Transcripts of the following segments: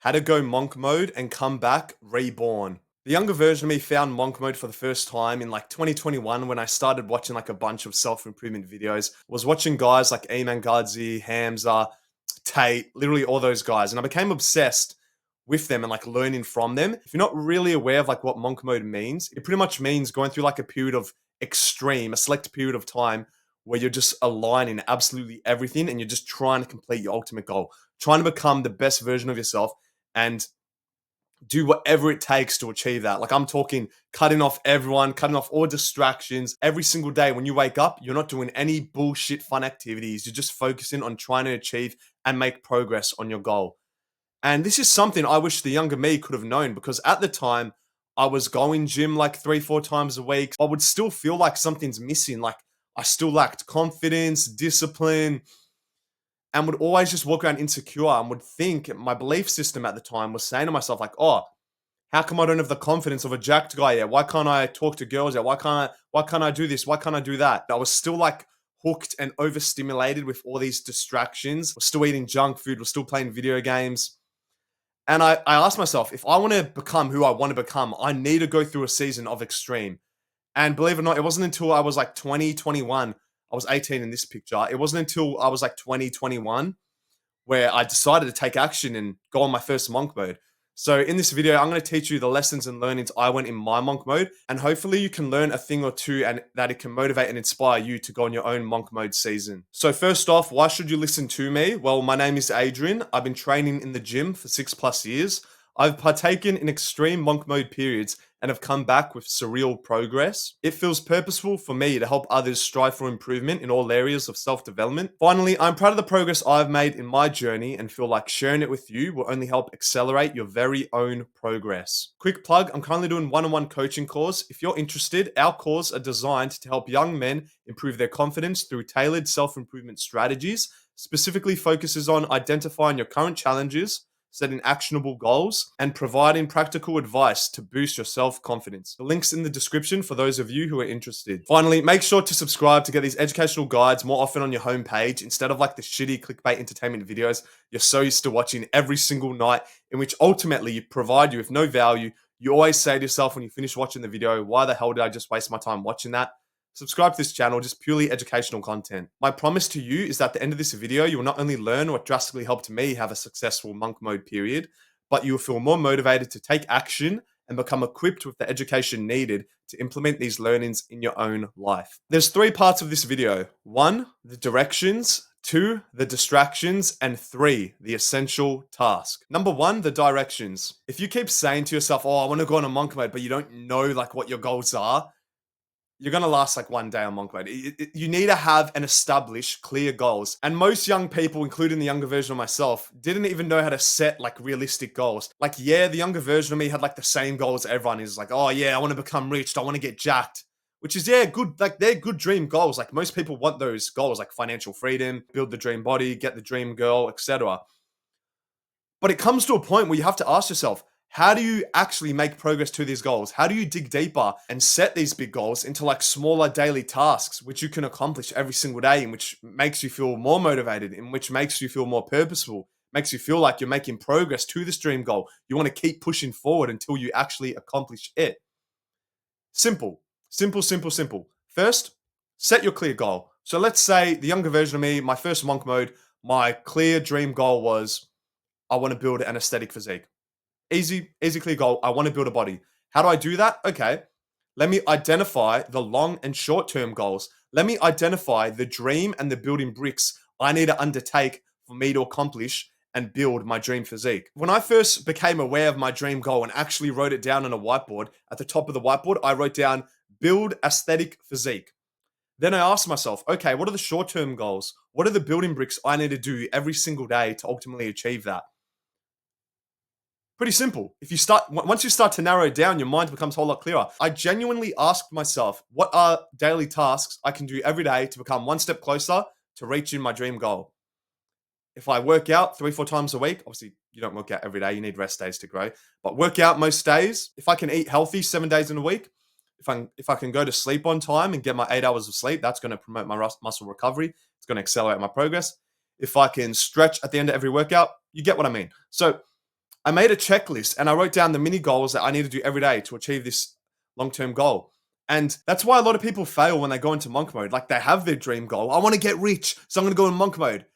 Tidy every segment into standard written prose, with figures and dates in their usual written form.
How to go monk mode and come back reborn. The younger version of me found monk mode for the first time in like 2021 when I started watching like a bunch of self-improvement videos. Was watching guys like Eamon Gadzhi, Hamza, Tate, literally all those guys. And I became obsessed with them and like learning from them. If you're not really aware of like what monk mode means, it pretty much means going through like a period of extreme, a select period of time where you're just aligning absolutely everything and you're just trying to complete your ultimate goal, trying to become the best version of yourself and do whatever it takes to achieve that. Like I'm talking cutting off everyone, cutting off all distractions. Every single day when you wake up, you're not doing any bullshit fun activities. You're just focusing on trying to achieve and make progress on your goal. And this is something I wish the younger me could have known because at the time I was going gym like 3-4 times a week. I would still feel like something's missing. Like I still lacked confidence, discipline, and would always just walk around insecure and would think my belief system at the time was saying to myself, like, oh, how come I don't have the confidence of a jacked guy yet? Why can't I talk to girls yet? Why can't I do this? Why can't I do that? I was still like hooked and overstimulated with all these distractions. Was still eating junk food, was still playing video games. And I asked myself, if I want to become who I want to become, I need to go through a season of extreme. And believe it or not, it wasn't until I was like 20, 21. I was 18 in this picture. It wasn't until I was like 20, 21 where I decided to take action and go on my first monk mode. So in this video, I'm going to teach you the lessons and learnings I went in my monk mode, and hopefully you can learn a thing or two and that it can motivate and inspire you to go on your own monk mode season. So first off, why should you listen to me? Well, my name is Adrian. I've been training in the gym for 6+ years. I've partaken in extreme monk mode periods and have come back with surreal progress. It feels purposeful for me to help others strive for improvement in all areas of self-development. Finally, I'm proud of the progress I've made in my journey and feel like sharing it with you will only help accelerate your very own progress. Quick plug, I'm currently doing one-on-one coaching calls. If you're interested, our calls are designed to help young men improve their confidence through tailored self-improvement strategies, specifically focuses on identifying your current challenges, setting actionable goals, and providing practical advice to boost your self-confidence. The link's in the description for those of you who are interested. Finally, make sure to subscribe to get these educational guides more often on your homepage instead of like the shitty clickbait entertainment videos you're so used to watching every single night, in which ultimately provide you with no value. You always say to yourself when you finish watching the video, why the hell did I just waste my time watching that? Subscribe to this channel, just purely educational content. My promise to you is that at the end of this video, you will not only learn what drastically helped me have a successful monk mode period, but you will feel more motivated to take action and become equipped with the education needed to implement these learnings in your own life. There's 3 parts of this video. 1, the directions. 2, the distractions. And 3, the essential task. Number 1, the directions. If you keep saying to yourself, oh, I want to go on a monk mode, but you don't know like what your goals are, you're going to last like one day on monk mode. You need to have and establish clear goals. And most young people, including the younger version of myself, didn't even know how to set like realistic goals. Like, yeah, the younger version of me had like the same goals everyone is like, oh yeah, I want to become rich. I want to get jacked. Which is, yeah, good. Like they're good dream goals. Like most people want those goals, like financial freedom, build the dream body, get the dream girl, etc. But it comes to a point where you have to ask yourself, how do you actually make progress to these goals? How do you dig deeper and set these big goals into like smaller daily tasks, which you can accomplish every single day, in which makes you feel more motivated, in which makes you feel more purposeful, makes you feel like you're making progress to this dream goal. You want to keep pushing forward until you actually accomplish it. Simple, simple, simple, simple. First, set your clear goal. So let's say the younger version of me, my first monk mode, my clear dream goal was, I want to build an aesthetic physique. Easy, clear goal. I want to build a body. How do I do that? Okay. Let me identify the long and short-term goals. Let me identify the dream and the building bricks I need to undertake for me to accomplish and build my dream physique. When I first became aware of my dream goal and actually wrote it down on a whiteboard, at the top of the whiteboard, I wrote down, build aesthetic physique. Then I asked myself, okay, what are the short-term goals? What are the building bricks I need to do every single day to ultimately achieve that? Pretty simple. Once you start to narrow it down, your mind becomes a whole lot clearer. I genuinely asked myself, what are daily tasks I can do every day to become one step closer to reaching my dream goal? If I work out 3-4 times a week, obviously you don't work out every day, you need rest days to grow, but work out most days. If I can eat healthy 7 days in a week, if I can go to sleep on time and get my 8 hours of sleep, that's going to promote my muscle recovery. It's going to accelerate my progress. If I can stretch at the end of every workout, you get what I mean. So I made a checklist and I wrote down the mini goals that I need to do every day to achieve this long-term goal. And that's why a lot of people fail when they go into monk mode. Like, they have their dream goal. I want to get rich, so I'm going to go in monk mode.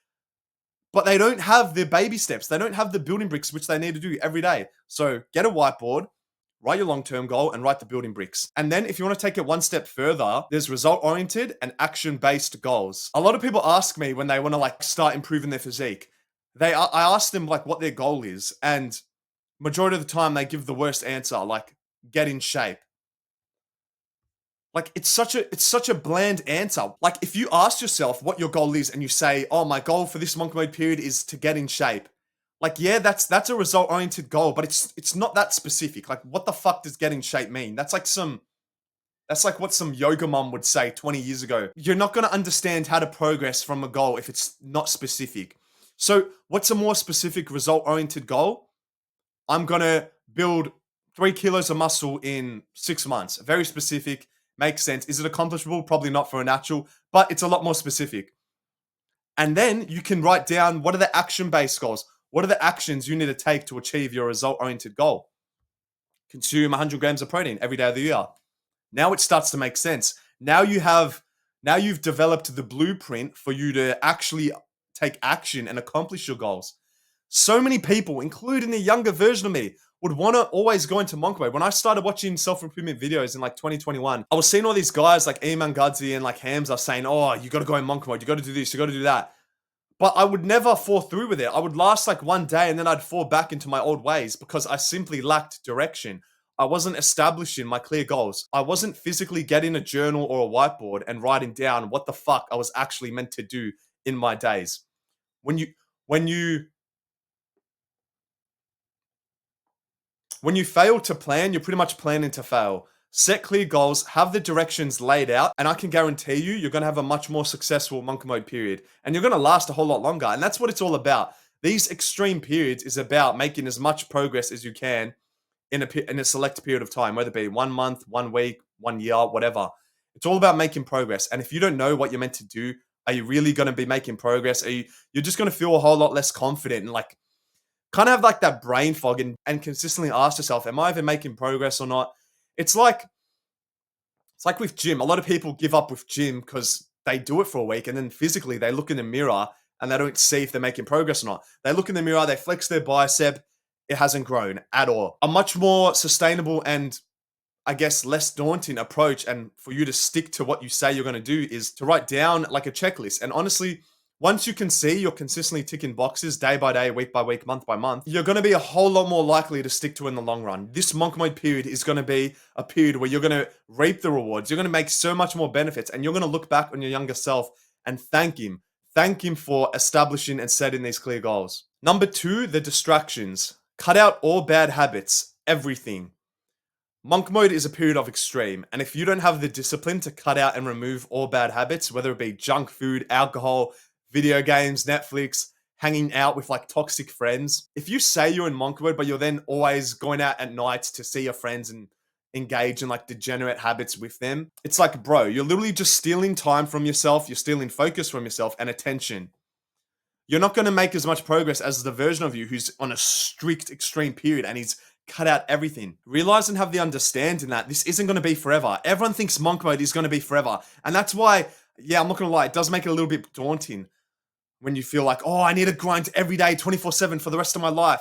But they don't have the baby steps. They don't have the building bricks, which they need to do every day. So get a whiteboard, write your long-term goal, and write the building bricks. And then if you want to take it one step further, there's result-oriented and action-based goals. A lot of people ask me when they want to like start improving their physique. I ask them like what their goal is, and majority of the time they give the worst answer, like get in shape. Like, it's such a bland answer. Like, if you ask yourself what your goal is and you say, "Oh, my goal for this monk mode period is to get in shape." Like, yeah, that's a result-oriented goal, but it's not that specific. Like, what the fuck does get in shape mean? That's like what some yoga mom would say 20 years ago. You're not going to understand how to progress from a goal if it's not specific. So, what's a more specific result-oriented goal? I'm going to build 3 kilos of muscle in 6 months. Very specific. Makes sense. Is it accomplishable? Probably not for a natural, but it's a lot more specific. And then you can write down, what are the action-based goals? What are the actions you need to take to achieve your result-oriented goal? Consume 100 grams of protein every day of the year. Now it starts to make sense. Now you've developed the blueprint for you to actually take action and accomplish your goals. So many people, including the younger version of me, would want to always go into monk mode. When I started watching self-improvement videos in like 2021, I was seeing all these guys like Iman Gadzhi and like Hamza saying, "Oh, you got to go in monk mode. You got to do this. You got to do that." But I would never fall through with it. I would last like one day and then I'd fall back into my old ways because I simply lacked direction. I wasn't establishing my clear goals. I wasn't physically getting a journal or a whiteboard and writing down what the fuck I was actually meant to do in my days. When you when you when you fail to plan, you're pretty much planning to fail. Set clear goals, have the directions laid out, and I can guarantee you're going to have a much more successful monk mode period. And you're going to last a whole lot longer. And that's what it's all about. These extreme periods is about making as much progress as you can in a select period of time, whether it be 1 month, 1 week, 1 year, whatever. It's all about making progress. And if you don't know what you're meant to do, are you really going to be making progress? You're just going to feel a whole lot less confident and like kind of have like that brain fog and consistently ask yourself, am I even making progress or not? It's like with gym. A lot of people give up with gym because they do it for a week and then physically they look in the mirror and they don't see if they're making progress or not. They look in the mirror, they flex their bicep, it hasn't grown at all. A much more sustainable and I guess less daunting approach and for you to stick to what you say you're going to do is to write down like a checklist. And honestly, once you can see you're consistently ticking boxes day by day, week by week, month by month, you're going to be a whole lot more likely to stick to in the long run. This monk mode period is going to be a period where you're going to reap the rewards. You're going to make so much more benefits and you're going to look back on your younger self and thank him. Thank him for establishing and setting these clear goals. Number 2, the distractions. Cut out all bad habits, everything. Monk mode is a period of extreme, and if you don't have the discipline to cut out and remove all bad habits, whether it be junk food, alcohol, video games, Netflix, hanging out with like toxic friends, if you say you're in monk mode, but you're then always going out at nights to see your friends and engage in like degenerate habits with them, it's like, bro, you're literally just stealing time from yourself, you're stealing focus from yourself and attention. You're not going to make as much progress as the version of you who's on a strict extreme period and he's cut out everything. Realize and have the understanding that this isn't going to be forever. Everyone thinks monk mode is going to be forever. And that's why, yeah, I'm not going to lie, it does make it a little bit daunting when you feel like, oh, I need to grind every day 24/7 for the rest of my life.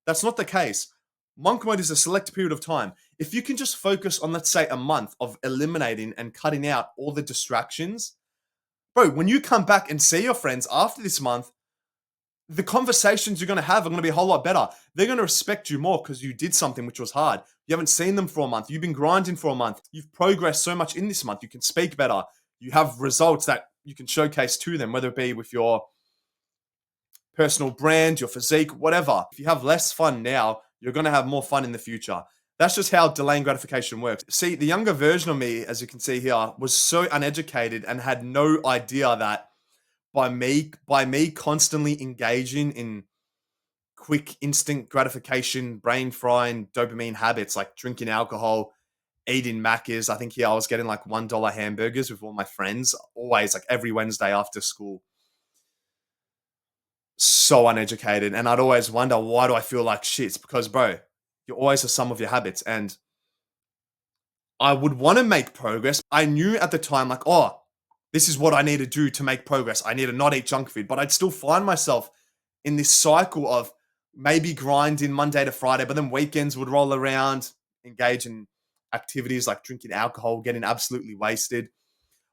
That's not the case. Monk mode is a select period of time. If you can just focus on, let's say, a month of eliminating and cutting out all the distractions, bro, when you come back and see your friends after this month, the conversations you're going to have are going to be a whole lot better. They're going to respect you more because you did something which was hard. You haven't seen them for a month. You've been grinding for a month. You've progressed so much in this month. You can speak better. You have results that you can showcase to them, whether it be with your personal brand, your physique, whatever. If you have less fun now, you're going to have more fun in the future. That's just how delaying gratification works. See, the younger version of me, as you can see here, was so uneducated and had no idea that by me constantly engaging in quick instant gratification, brain frying dopamine habits like drinking alcohol, eating Macca's. I think here I was getting like $1 hamburgers with all my friends, always like every Wednesday after school. so uneducated. And I'd always wonder, why do I feel like shit? It's because, bro, you're always the sum of your habits. And I would want to make progress. I knew at the time, like, oh, this is what I need to do to make progress. I need to not eat junk food. But I'd still find myself in this cycle of maybe grinding Monday to Friday, but then weekends would roll around, engage in activities like drinking alcohol, getting absolutely wasted,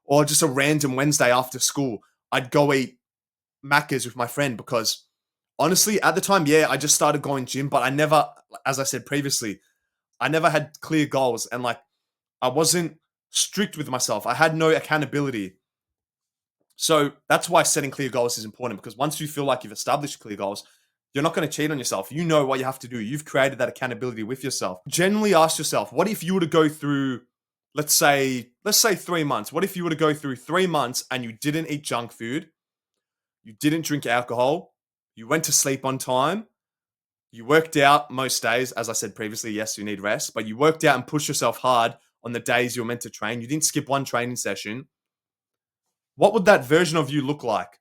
or just a random Wednesday after school, I'd go eat Macca's with my friend because honestly, at the time, yeah, I just started going gym, but I never, as I said previously, I never had clear goals and like I wasn't strict with myself. I had no accountability. So that's why setting clear goals is important because once you feel like you've established clear goals, you're not going to cheat on yourself. You know what you have to do. You've created that accountability with yourself. Generally ask yourself, what if you were to go through, let's say 3 months. What if you were to go through 3 months and you didn't eat junk food, you didn't drink alcohol, you went to sleep on time, you worked out most days, as I said previously, yes, you need rest, but you worked out and pushed yourself hard on the days you were meant to train. You didn't skip one training session. What would that version of you look like?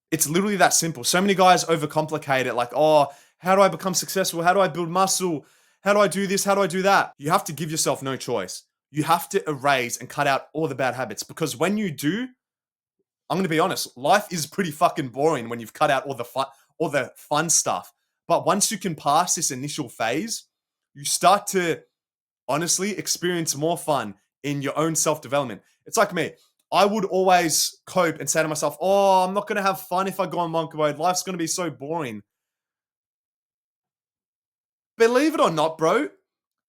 It's literally that simple. So many guys overcomplicate it like, oh, how do I become successful? How do I build muscle? How do I do this? How do I do that? You have to give yourself no choice. You have to erase and cut out all the bad habits because when you do, I'm going to be honest, life is pretty fucking boring when you've cut out all the fun stuff. But once you can pass this initial phase, you start to honestly experience more fun in your own self-development. It's like me. I would always cope and say to myself, oh, I'm not going to have fun if I go on monk mode. Life's going to be so boring. Believe it or not, bro,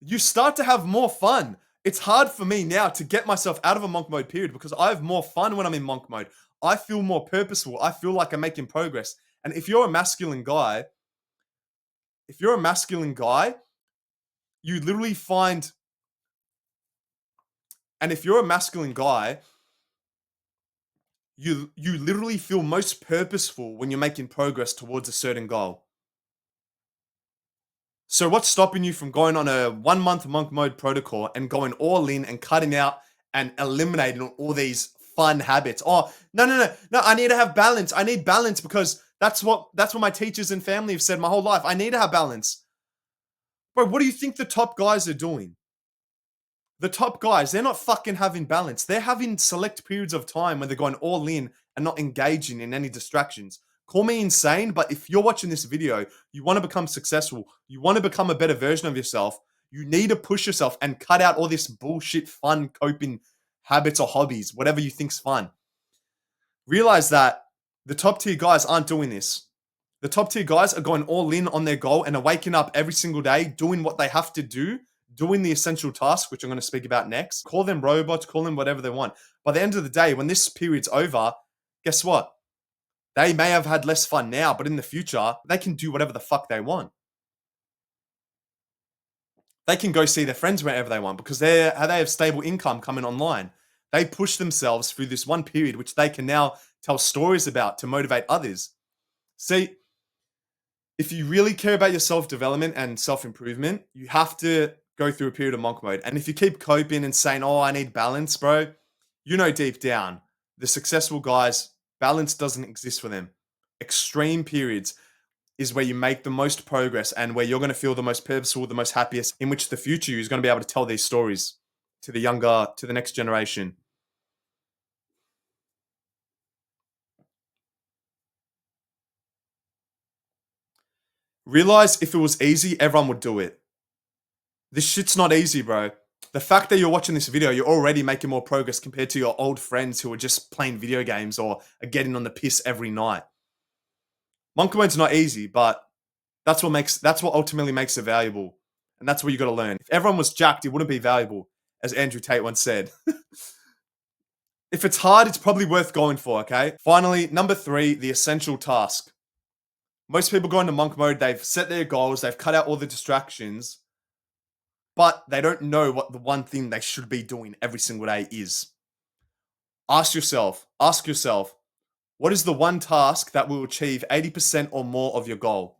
you start to have more fun. It's hard for me now to get myself out of a monk mode period because I have more fun when I'm in monk mode. I feel more purposeful. I feel like I'm making progress. And if you're a masculine guy, you literally find, and if you're a masculine guy, you literally feel most purposeful when you're making progress towards a certain goal. So what's stopping you from going on a 1 month monk mode protocol and going all in and cutting out and eliminating all these fun habits? Oh, no, I need to have balance. I need balance because that's what my teachers and family have said my whole life. I need to have balance. Bro, what do you think the top guys are doing? The top guys, they're not fucking having balance. They're having select periods of time when they're going all in and not engaging in any distractions. Call me insane, but if you're watching this video, you want to become successful, you want to become a better version of yourself, you need to push yourself and cut out all this bullshit fun coping habits or hobbies, whatever you think's fun. Realize that the top tier guys aren't doing this. The top tier guys are going all in on their goal and are waking up every single day doing what they have to do, doing the essential task, which I'm going to speak about next. Call them robots, call them whatever they want. By the end of the day, when this period's over, guess what? They may have had less fun now, but in the future, they can do whatever the fuck they want. They can go see their friends wherever they want because they have stable income coming online. They push themselves through this one period, which they can now tell stories about to motivate others. See, if you really care about your self-development and self-improvement, you have to go through a period of monk mode. And if you keep coping and saying, oh, I need balance, bro, you know deep down, the successful guys, balance doesn't exist for them. Extreme periods is where you make the most progress and where you're going to feel the most purposeful, the most happiest, in which the future you is going to be able to tell these stories to the next generation. Realize if it was easy, everyone would do it. This shit's not easy, bro. The fact that you're watching this video, you're already making more progress compared to your old friends who are just playing video games or are getting on the piss every night. Monk mode's not easy, but that's what ultimately makes it valuable. And that's what you gotta learn. If everyone was jacked, it wouldn't be valuable, as Andrew Tate once said. If it's hard, it's probably worth going for, okay? Finally, number 3, the essential task. Most people go into monk mode, they've set their goals, they've cut out all the distractions, but they don't know what the one thing they should be doing every single day is. Ask yourself, what is the one task that will achieve 80% or more of your goal?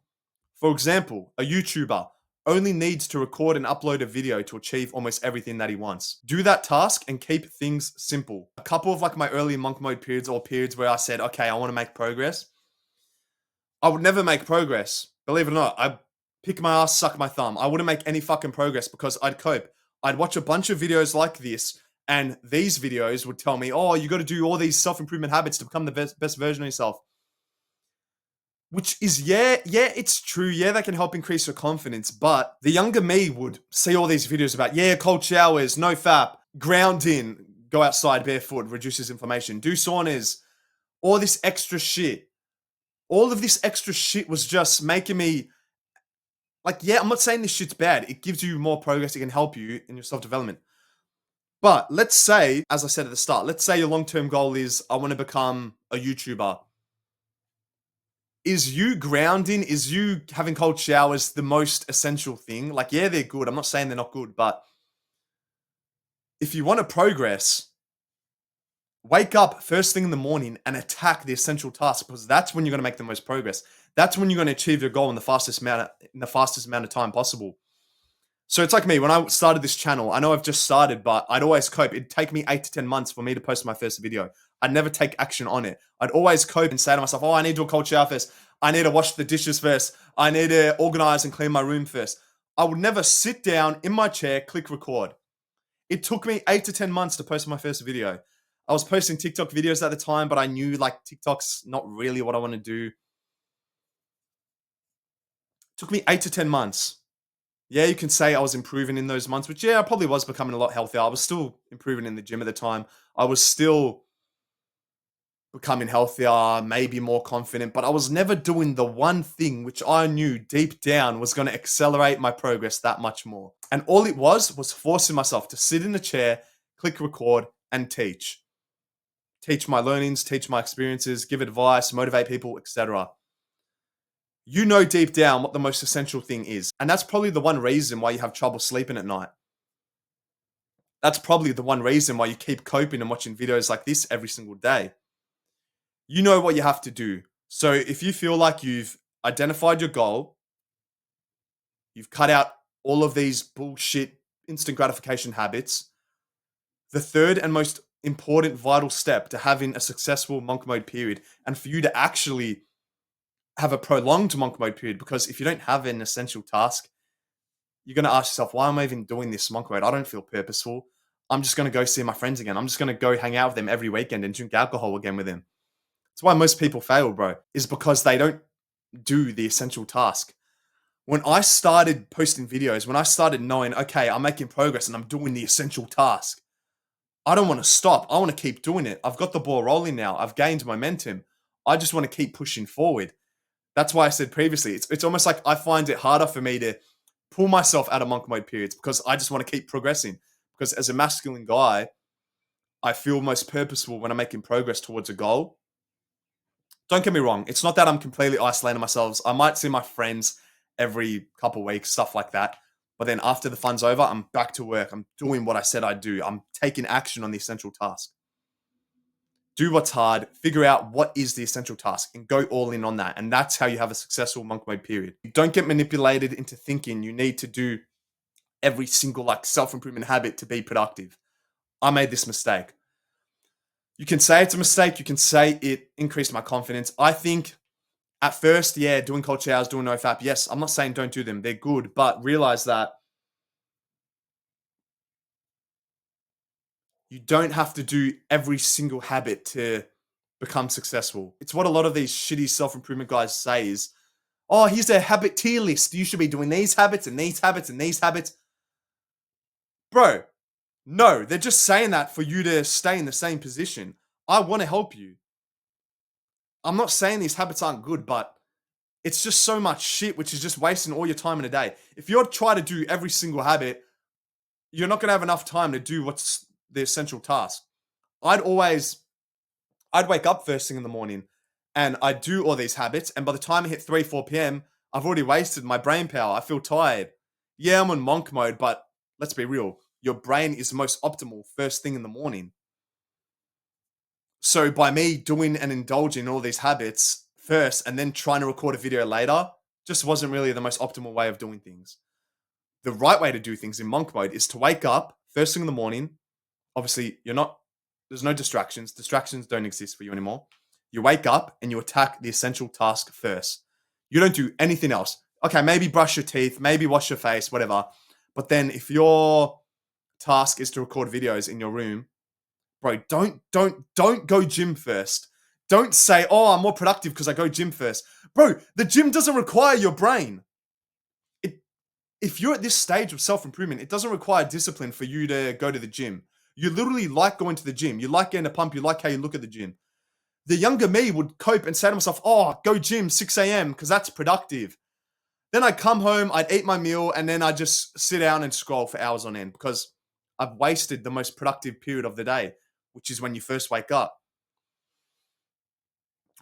For example, a YouTuber. only needs to record and upload a video to achieve almost everything that he wants. Do that task and keep things simple. A couple of like my early monk mode periods or periods where I said, okay, I want to make progress. I would never make progress. Believe it or not, I'd pick my ass, suck my thumb. I wouldn't make any fucking progress because I'd cope. I'd watch a bunch of videos like this, and these videos would tell me, oh, you got to do all these self-improvement habits to become the best version of yourself. Which is, yeah, it's true. Yeah, that can help increase your confidence. But the younger me would see all these videos about, yeah, cold showers, no fap, ground in, go outside barefoot, reduces inflammation, do saunas, all this extra shit. All of this extra shit was just making me, like, yeah, I'm not saying this shit's bad. It gives you more progress. It can help you in your self-development. But let's say, as I said at the start, let's say your long-term goal is, I want to become a YouTuber. Is you grounding, is you having cold showers the most essential thing? Like, yeah, they're good. I'm not saying they're not good, but if you want to progress, wake up first thing in the morning and attack the essential task, because that's when you're going to make the most progress. That's when you're going to achieve your goal in the fastest amount of time possible. So it's like me, when I started this channel, I know I've just started, but I'd always cope. It'd take me 8 to 10 months for me to post my first video. I'd never take action on it. I'd always cope and say to myself, oh, I need to do a cold shower first. I need to wash the dishes first. I need to organize and clean my room first. I would never sit down in my chair, click record. It took me 8 to 10 months to post my first video. I was posting TikTok videos at the time, but I knew like TikTok's not really what I want to do. It took me 8 to 10 months. Yeah, you can say I was improving in those months, which, yeah, I probably was becoming a lot healthier. I was still improving in the gym at the time. I was still becoming healthier, maybe more confident, but I was never doing the one thing which I knew deep down was going to accelerate my progress that much more. And all it was forcing myself to sit in a chair, click record, and teach. Teach my learnings, teach my experiences, give advice, motivate people, etc. You know deep down what the most essential thing is. And that's probably the one reason why you have trouble sleeping at night. That's probably the one reason why you keep coping and watching videos like this every single day. You know what you have to do. So if you feel like you've identified your goal, you've cut out all of these bullshit instant gratification habits, the third and most important vital step to having a successful monk mode period, and for you to actually have a prolonged monk mode period, because if you don't have an essential task, you're going to ask yourself, why am I even doing this monk mode? I don't feel purposeful. I'm just going to go see my friends again. I'm just going to go hang out with them every weekend and drink alcohol again with them. That's why most people fail, bro, is because they don't do the essential task. When I started posting videos, when I started knowing, okay, I'm making progress and I'm doing the essential task, I don't want to stop. I want to keep doing it. I've got the ball rolling now. I've gained momentum. I just want to keep pushing forward. That's why I said previously, it's almost like I find it harder for me to pull myself out of monk mode periods because I just want to keep progressing. Because as a masculine guy, I feel most purposeful when I'm making progress towards a goal. Don't get me wrong. It's not that I'm completely isolating myself. I might see my friends every couple weeks, stuff like that. But then after the fun's over, I'm back to work. I'm doing what I said I'd do. I'm taking action on the essential task. Do what's hard, figure out what is the essential task, and go all in on that. And that's how you have a successful monk mode period. Don't get manipulated into thinking you need to do every single like self-improvement habit to be productive. I made this mistake. You can say it's a mistake. You can say it increased my confidence. I think at first, yeah, doing cold showers, doing no fap. Yes, I'm not saying don't do them. They're good, but realize that you don't have to do every single habit to become successful. It's what a lot of these shitty self-improvement guys say is, oh, here's a habit tier list. You should be doing these habits and these habits and these habits. Bro, no, they're just saying that for you to stay in the same position. I want to help you. I'm not saying these habits aren't good, but it's just so much shit, which is just wasting all your time in a day. If you're trying to do every single habit, you're not going to have enough time to do what's the essential task. I'd wake up first thing in the morning and I'd do all these habits. And by the time I hit 3, 4 p.m., I've already wasted my brain power. I feel tired. Yeah, I'm on monk mode, but let's be real. Your brain is most optimal first thing in the morning. So by me doing and indulging in all these habits first and then trying to record a video later, just wasn't really the most optimal way of doing things. The right way to do things in monk mode is to wake up first thing in the morning. Obviously, there's no distractions. Distractions don't exist for you anymore. You wake up and you attack the essential task first. You don't do anything else. Okay, maybe brush your teeth, maybe wash your face, whatever. But then if your task is to record videos in your room, bro, don't go gym first. Don't say, "Oh, I'm more productive because I go gym first." Bro, the gym doesn't require your brain. If you're at this stage of self-improvement, it doesn't require discipline for you to go to the gym. You literally like going to the gym. You like getting a pump. You like how you look at the gym. The younger me would cope and say to myself, "Oh, go gym 6 a.m. because that's productive." Then I'd come home, I'd eat my meal, and then I'd just sit down and scroll for hours on end because I've wasted the most productive period of the day, which is when you first wake up.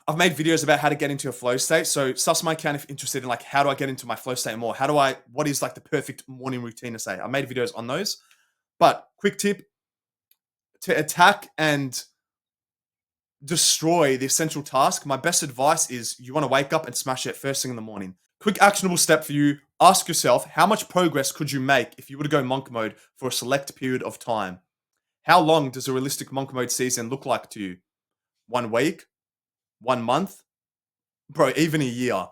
I've made videos about how to get into a flow state. So sus my account if interested in like how do I get into my flow state more? What is like the perfect morning routine to say? I made videos on those. But quick tip to attack and destroy the essential task, my best advice is you want to wake up and smash it first thing in the morning. Quick actionable step for you. Ask yourself, how much progress could you make if you were to go monk mode for a select period of time? How long does a realistic monk mode season look like to you? 1 week? 1 month? Bro, even a year.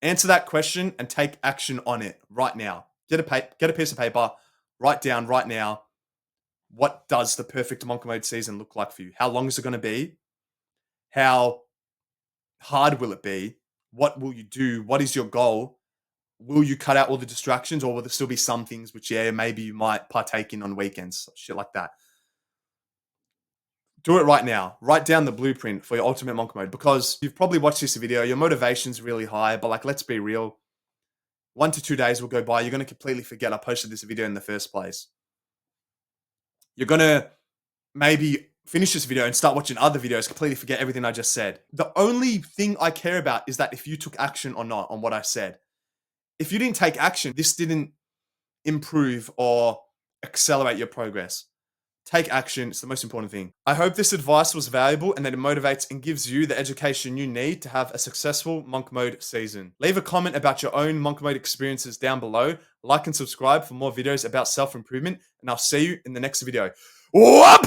Answer that question and take action on it right now. Get a piece of paper, write down right now, what does the perfect monk mode season look like for you? How long is it going to be? How hard will it be? What will you do? What is your goal? Will you cut out all the distractions or will there still be some things which, yeah, maybe you might partake in on weekends? Shit like that. Do it right now. Write down the blueprint for your ultimate monk mode because you've probably watched this video. Your motivation's really high, but like, let's be real. 1 to 2 days will go by. You're going to completely forget I posted this video in the first place. You're going to maybe finish this video and start watching other videos, completely forget everything I just said. The only thing I care about is that if you took action or not on what I said. If you didn't take action, this didn't improve or accelerate your progress. Take action. It's the most important thing. I hope this advice was valuable and that it motivates and gives you the education you need to have a successful monk mode season. Leave a comment about your own monk mode experiences down below. Like and subscribe for more videos about self-improvement, and I'll see you in the next video. Whoop!